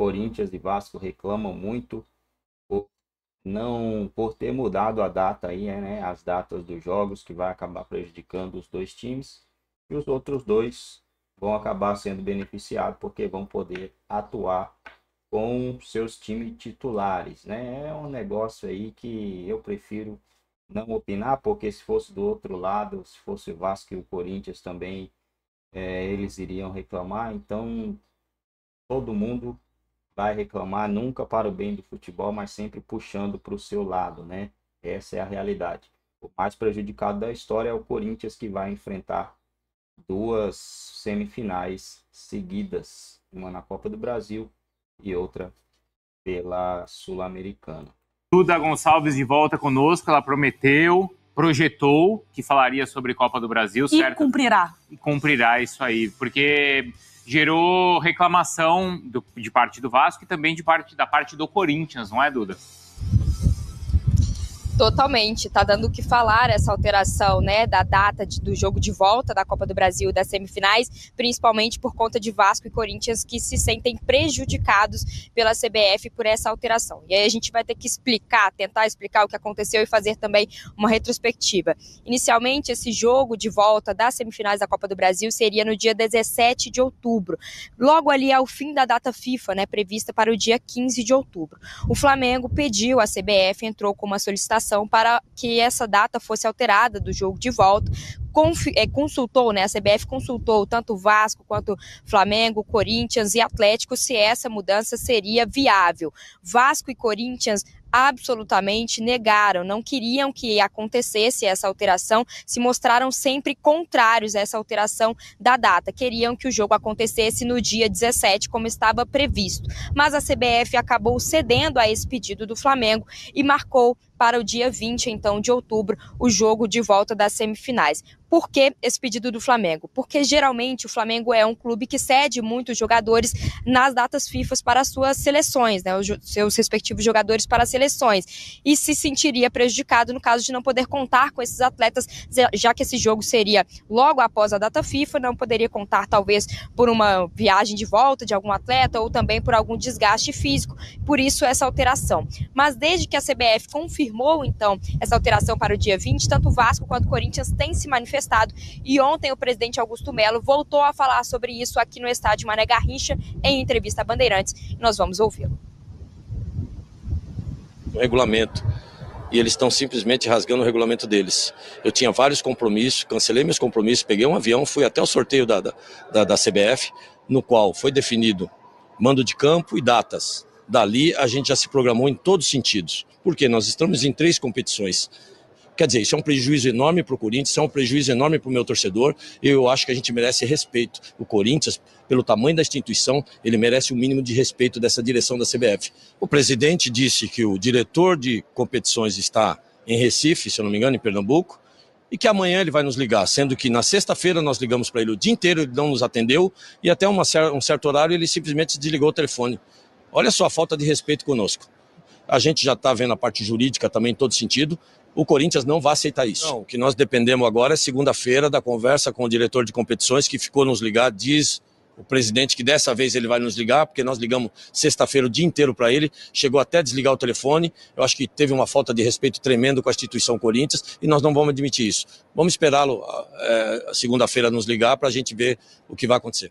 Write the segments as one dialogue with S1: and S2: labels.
S1: Corinthians e Vasco reclamam muito por ter mudado a data aí, né? As datas dos jogos, que vai acabar prejudicando os dois times. E os outros dois vão acabar sendo beneficiados porque vão poder atuar com seus times titulares, né? É um negócio aí que eu prefiro não opinar, porque se fosse do outro lado, se fosse o Vasco e o Corinthians também, eles iriam reclamar. Então, todo mundo vai reclamar, nunca para o bem do futebol, mas sempre puxando para o seu lado, né? Essa é a realidade. O mais prejudicado da história é o Corinthians, que vai enfrentar duas semifinais seguidas, uma na Copa do Brasil e outra pela Sul-Americana.
S2: Duda Gonçalves de volta conosco, ela projetou que falaria sobre Copa do Brasil, certo?
S3: E cumprirá.
S2: E cumprirá isso aí, porque gerou reclamação de parte do Vasco e também da parte do Corinthians, não é, Duda?
S4: Totalmente, tá dando o que falar essa alteração, né, da data do jogo de volta da Copa do Brasil e das semifinais, principalmente por conta de Vasco e Corinthians, que se sentem prejudicados pela CBF por essa alteração. E aí a gente vai ter que tentar explicar o que aconteceu e fazer também uma retrospectiva. Inicialmente, esse jogo de volta das semifinais da Copa do Brasil seria no dia 17 de outubro, logo ali ao fim da data FIFA, né, prevista para o dia 15 de outubro. O Flamengo pediu à CBF, entrou com uma solicitação para que essa data fosse alterada do jogo de volta. Consultou, né? A CBF consultou tanto o Vasco quanto Flamengo, Corinthians e Atlético se essa mudança seria viável. Vasco e Corinthians absolutamente negaram, não queriam que acontecesse essa alteração, se mostraram sempre contrários a essa alteração da data, queriam que o jogo acontecesse no dia 17, como estava previsto. Mas a CBF acabou cedendo a esse pedido do Flamengo e marcou para o dia 20, então, de outubro, o jogo de volta das semifinais. Por que esse pedido do Flamengo? Porque geralmente o Flamengo é um clube que cede muitos jogadores nas datas FIFA para as suas seleções, né, os seus respectivos jogadores para as seleções, e se sentiria prejudicado no caso de não poder contar com esses atletas, já que esse jogo seria logo após a data FIFA, não poderia contar talvez por uma viagem de volta de algum atleta ou também por algum desgaste físico, por isso essa alteração. Mas desde que a CBF confirmou então essa alteração para o dia 20, tanto o Vasco quanto o Corinthians têm se manifestado, e ontem o presidente Augusto Melo voltou a falar sobre isso aqui no estádio Mané Garrincha em entrevista a Bandeirantes. Nós vamos ouvi-lo.
S5: O regulamento, e eles estão simplesmente rasgando o regulamento deles. Eu tinha vários compromissos, cancelei meus compromissos, peguei um avião, fui até o sorteio da CBF, no qual foi definido mando de campo e datas. Dali a gente já se programou em todos os sentidos, porque nós estamos em 3 competições. Quer dizer, isso é um prejuízo enorme para o Corinthians, isso é um prejuízo enorme para o meu torcedor, e eu acho que a gente merece respeito. O Corinthians, pelo tamanho da instituição, ele merece o mínimo de respeito dessa direção da CBF. O presidente disse que o diretor de competições está em Recife, se eu não me engano, em Pernambuco, e que amanhã ele vai nos ligar, sendo que na sexta-feira nós ligamos para ele o dia inteiro, ele não nos atendeu, e até um certo horário ele simplesmente desligou o telefone. Olha só a falta de respeito conosco. A gente já está vendo a parte jurídica também em todo sentido. O Corinthians não vai aceitar isso. Não, o que nós dependemos agora é segunda-feira da conversa com o diretor de competições, que ficou nos ligar, diz o presidente que dessa vez ele vai nos ligar, porque nós ligamos sexta-feira o dia inteiro para ele, chegou até a desligar o telefone. Eu acho que teve uma falta de respeito tremendo com a instituição Corinthians e nós não vamos admitir isso. Vamos esperá-lo segunda-feira nos ligar para a gente ver o que vai acontecer.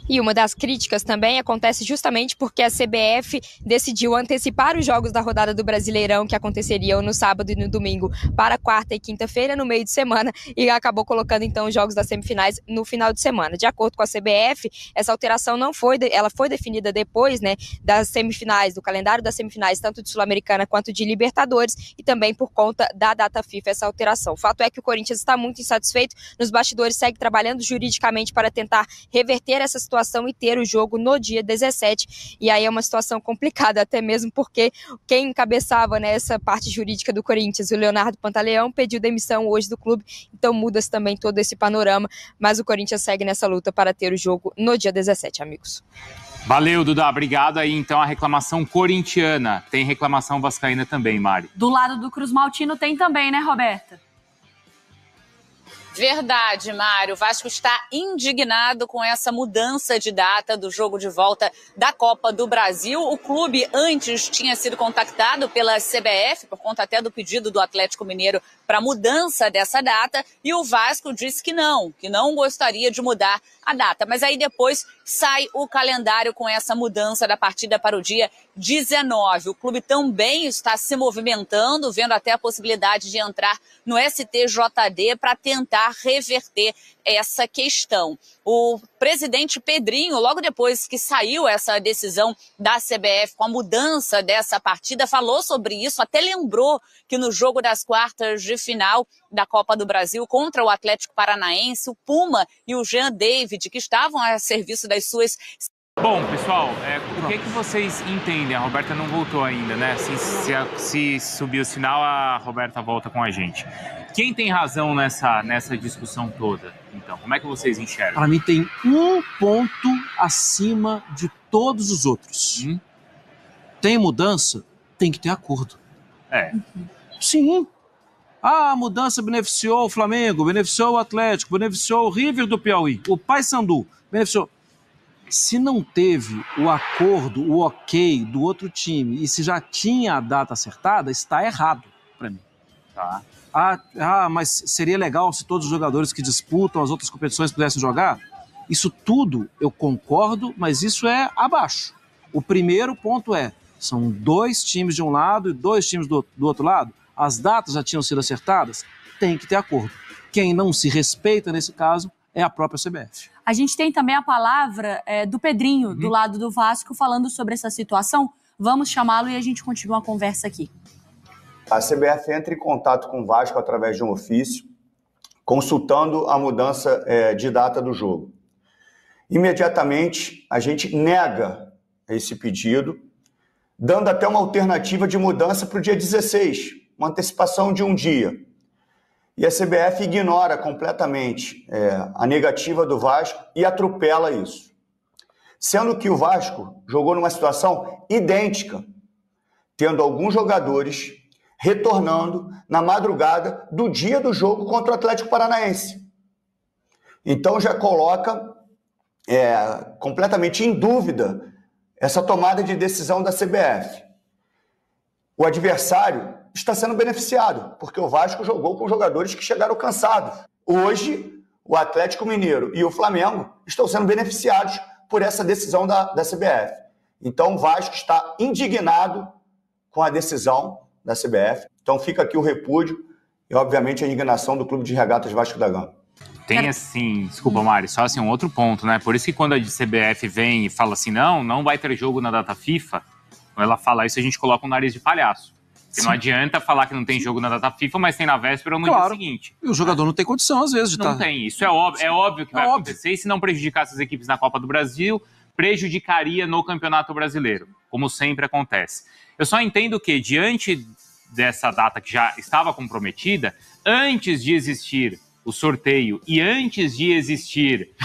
S4: E uma das críticas também acontece justamente porque a CBF decidiu antecipar os jogos da rodada do Brasileirão, que aconteceriam no sábado e no domingo, para quarta e quinta-feira, no meio de semana, e acabou colocando então os jogos das semifinais no final de semana. De acordo com a CBF, essa alteração ela foi definida depois, né, das semifinais, do calendário das semifinais, tanto de Sul-Americana quanto de Libertadores, e também por conta da data FIFA, essa alteração. O fato é que o Corinthians está muito insatisfeito, nos bastidores segue trabalhando juridicamente para tentar reverter essa situação e ter o jogo no dia 17, e aí é uma situação complicada, até mesmo porque quem encabeçava, né, essa parte jurídica do Corinthians, o Leonardo Pantaleão, pediu demissão hoje do clube, então muda-se também todo esse panorama, mas o Corinthians segue nessa luta para ter o jogo no dia 17, amigos.
S2: Valeu, Duda, obrigado aí. Então a reclamação corintiana, tem reclamação vascaína também, Mari.
S3: Do lado do Cruz Maltino tem também, né, Roberta? Verdade, Mário. O Vasco está indignado com essa mudança de data do jogo de volta da Copa do Brasil. O clube antes tinha sido contactado pela CBF, por conta até do pedido do Atlético Mineiro para mudança dessa data, e o Vasco disse que não gostaria de mudar a data. Mas aí depois sai o calendário com essa mudança da partida para o dia 19. O clube também está se movimentando, vendo até a possibilidade de entrar no STJD para tentar reverter essa questão. O presidente Pedrinho, logo depois que saiu essa decisão da CBF com a mudança dessa partida, falou sobre isso, até lembrou que no jogo das quartas de final da Copa do Brasil contra o Atlético Paranaense, o Puma e o Jean David, que estavam a serviço das suas...
S2: Bom, pessoal, o que vocês entendem? A Roberta não voltou ainda, né? Se subir o sinal, a Roberta volta com a gente. Quem tem razão nessa discussão toda? Então, como é que vocês enxergam?
S6: Para mim tem um ponto acima de todos os outros. Tem mudança, tem que ter acordo. Sim. A mudança beneficiou o Flamengo, beneficiou o Atlético, beneficiou o River do Piauí, o Paysandu, beneficiou... Se não teve o acordo, o ok do outro time e se já tinha a data acertada, está errado para mim.
S2: Tá.
S6: Mas seria legal se todos os jogadores que disputam as outras competições pudessem jogar? Isso tudo eu concordo, mas isso é abaixo. O primeiro ponto são 2 times de um lado e 2 times do outro lado. As datas já tinham sido acertadas? Tem que ter acordo. Quem não se respeita nesse caso é a própria CBF.
S7: A gente tem também a palavra do Pedrinho, do lado do Vasco, falando sobre essa situação. Vamos chamá-lo e a gente continua a conversa aqui.
S8: A CBF entra em contato com o Vasco através de um ofício, consultando a mudança de data do jogo. Imediatamente, a gente nega esse pedido, dando até uma alternativa de mudança para o dia 16, uma antecipação de um dia. E a CBF ignora completamente a negativa do Vasco e atropela isso. Sendo que o Vasco jogou numa situação idêntica, tendo alguns jogadores retornando na madrugada do dia do jogo contra o Atlético Paranaense. Então já coloca completamente em dúvida essa tomada de decisão da CBF. O adversário está sendo beneficiado, porque o Vasco jogou com jogadores que chegaram cansados. Hoje, o Atlético Mineiro e o Flamengo estão sendo beneficiados por essa decisão da CBF. Então, o Vasco está indignado com a decisão da CBF. Então, fica aqui o repúdio e, obviamente, a indignação do Clube de Regatas Vasco da Gama.
S2: Tem assim, desculpa, Mari, só assim um outro ponto, né? Por isso que quando a CBF vem e fala assim, não vai ter jogo na data FIFA, quando ela fala isso, a gente coloca um nariz de palhaço. Porque não adianta falar que não tem jogo na data FIFA, mas tem na véspera ou no dia seguinte.
S6: E o jogador não tem condição, às vezes, de estar...
S2: Não tem, isso é óbvio que vai acontecer. E se não prejudicasse as equipes na Copa do Brasil, prejudicaria no Campeonato Brasileiro, como sempre acontece. Eu só entendo que, diante dessa data que já estava comprometida, antes de existir o sorteio e antes de existir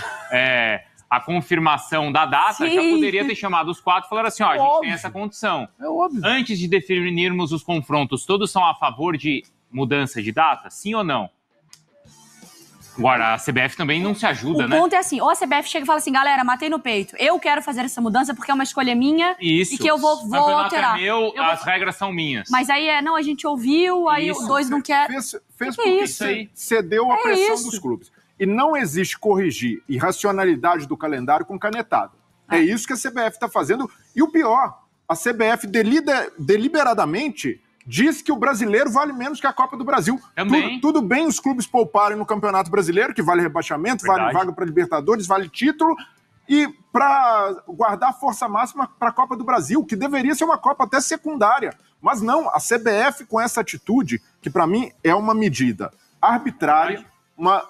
S2: a confirmação da data, já poderia ter chamado os 4 e falar assim, a gente tem essa condição.
S6: É óbvio.
S2: Antes de definirmos os confrontos, todos são a favor de mudança de data? Sim ou não? Agora, a CBF também não se ajuda, né?
S7: O ponto é assim, ou a CBF chega e fala assim, galera, matei no peito, eu quero fazer essa mudança porque é uma escolha minha e que eu vou alterar.
S2: É meu, as regras são minhas.
S7: Mas aí a gente ouviu, aí os 2 não querem...
S9: Fez porque cedeu a pressão dos clubes. E não existe corrigir irracionalidade do calendário com canetada. É isso que a CBF está fazendo. E o pior, a CBF deliberadamente diz que o brasileiro vale menos que a Copa do Brasil. Tudo bem os clubes pouparem no Campeonato Brasileiro, que vale rebaixamento, vale vaga para Libertadores, vale título, e para guardar a força máxima para a Copa do Brasil, que deveria ser uma Copa até secundária. Mas não, a CBF com essa atitude, que para mim é uma medida arbitrária,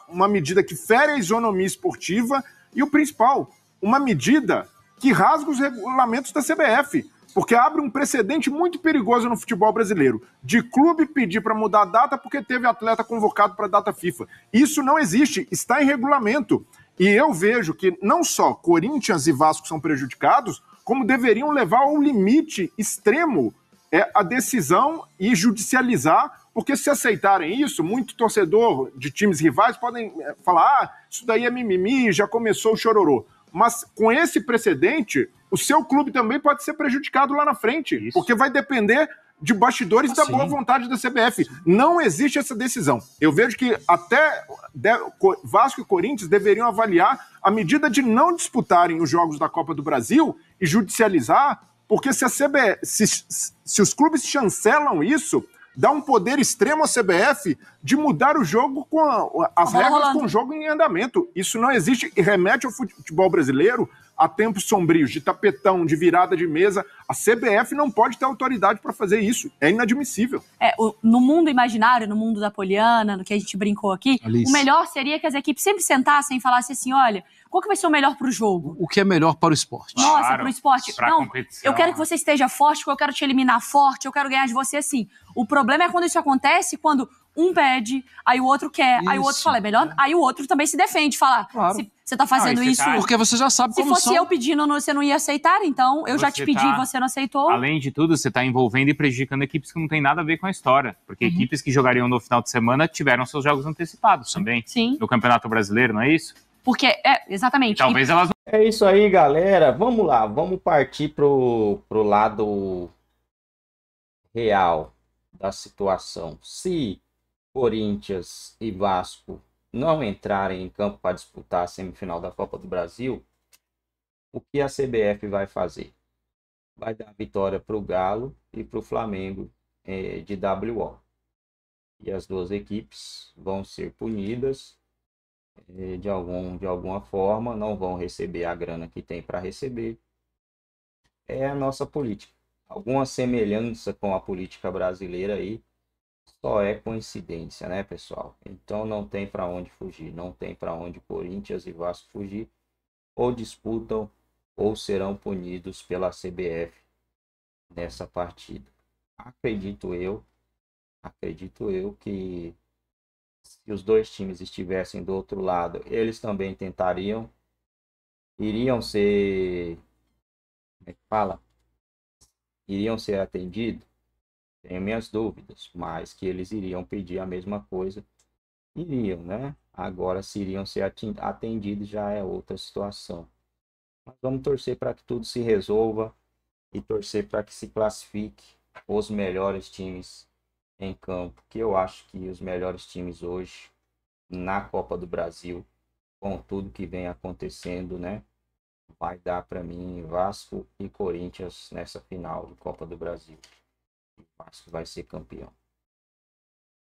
S9: uma medida que fere a isonomia esportiva e o principal, uma medida que rasga os regulamentos da CBF. Porque abre um precedente muito perigoso no futebol brasileiro, de clube pedir para mudar a data porque teve atleta convocado para a data FIFA. Isso não existe, está em regulamento. E eu vejo que não só Corinthians e Vasco são prejudicados, como deveriam levar ao limite extremo é a decisão e judicializar, porque se aceitarem isso, muito torcedor de times rivais podem falar, isso daí é mimimi, já começou o chororô. Mas com esse precedente, o seu clube também pode ser prejudicado lá na frente, porque vai depender de bastidores da boa vontade da CBF. Não existe essa decisão. Eu vejo que até Vasco e Corinthians deveriam avaliar a medida de não disputarem os jogos da Copa do Brasil e judicializar, porque se os clubes chancelam isso, dá um poder extremo à CBF de mudar o jogo com as regras com o jogo em andamento. Isso não existe e remete ao futebol brasileiro a tempos sombrios, de tapetão, de virada de mesa. A CBF não pode ter autoridade para fazer isso. É inadmissível.
S7: No mundo imaginário, no mundo da Poliana, no que a gente brincou aqui, Alice, o melhor seria que as equipes sempre sentassem e falassem assim, olha, qual que vai ser o melhor para o jogo?
S6: O que é melhor para o esporte?
S7: Nossa, para o esporte.
S2: Pra
S7: não,
S2: competição.
S7: Eu quero que você esteja forte, porque eu quero te eliminar forte, eu quero ganhar de você assim. O problema é quando isso acontece, quando um pede, aí o outro quer, aí o outro fala, é melhor, aí o outro também se defende, fala, se você tá fazendo isso...
S6: Porque você já sabe como são.
S7: Se fosse eu pedindo, você não ia aceitar, então eu já te pedi e você não aceitou.
S2: Além de tudo, você tá envolvendo e prejudicando equipes que não tem nada a ver com a história, porque equipes que jogariam no final de semana tiveram seus jogos antecipados também.
S7: Sim.
S2: No Campeonato Brasileiro, não é isso?
S7: Porque, exatamente.
S2: E talvez elas não...
S1: É isso aí, galera. Vamos lá, vamos partir pro lado real da situação. Se Corinthians e Vasco não entrarem em campo para disputar a semifinal da Copa do Brasil, o que a CBF vai fazer? Vai dar vitória para o Galo e para o Flamengo de WO. E as duas equipes vão ser punidas de alguma forma, não vão receber a grana que tem para receber. É a nossa política. Alguma semelhança com a política brasileira aí só é coincidência, né, pessoal? Então não tem para onde fugir, não tem para onde Corinthians e Vasco fugir. Ou disputam ou serão punidos pela CBF nessa partida. Acredito eu que se os dois times estivessem do outro lado, eles também tentariam, iriam ser, como é que fala? Iriam ser atendidos. Tenho minhas dúvidas, mas que eles iriam pedir a mesma coisa, iriam, né? Agora, se iriam ser atendidos já é outra situação. Mas vamos torcer para que tudo se resolva e torcer para que se classifique os melhores times em campo, que eu acho que os melhores times hoje na Copa do Brasil, com tudo que vem acontecendo, né? Vai dar para mim Vasco e Corinthians nessa final de Copa do Brasil. O Vasco vai ser campeão.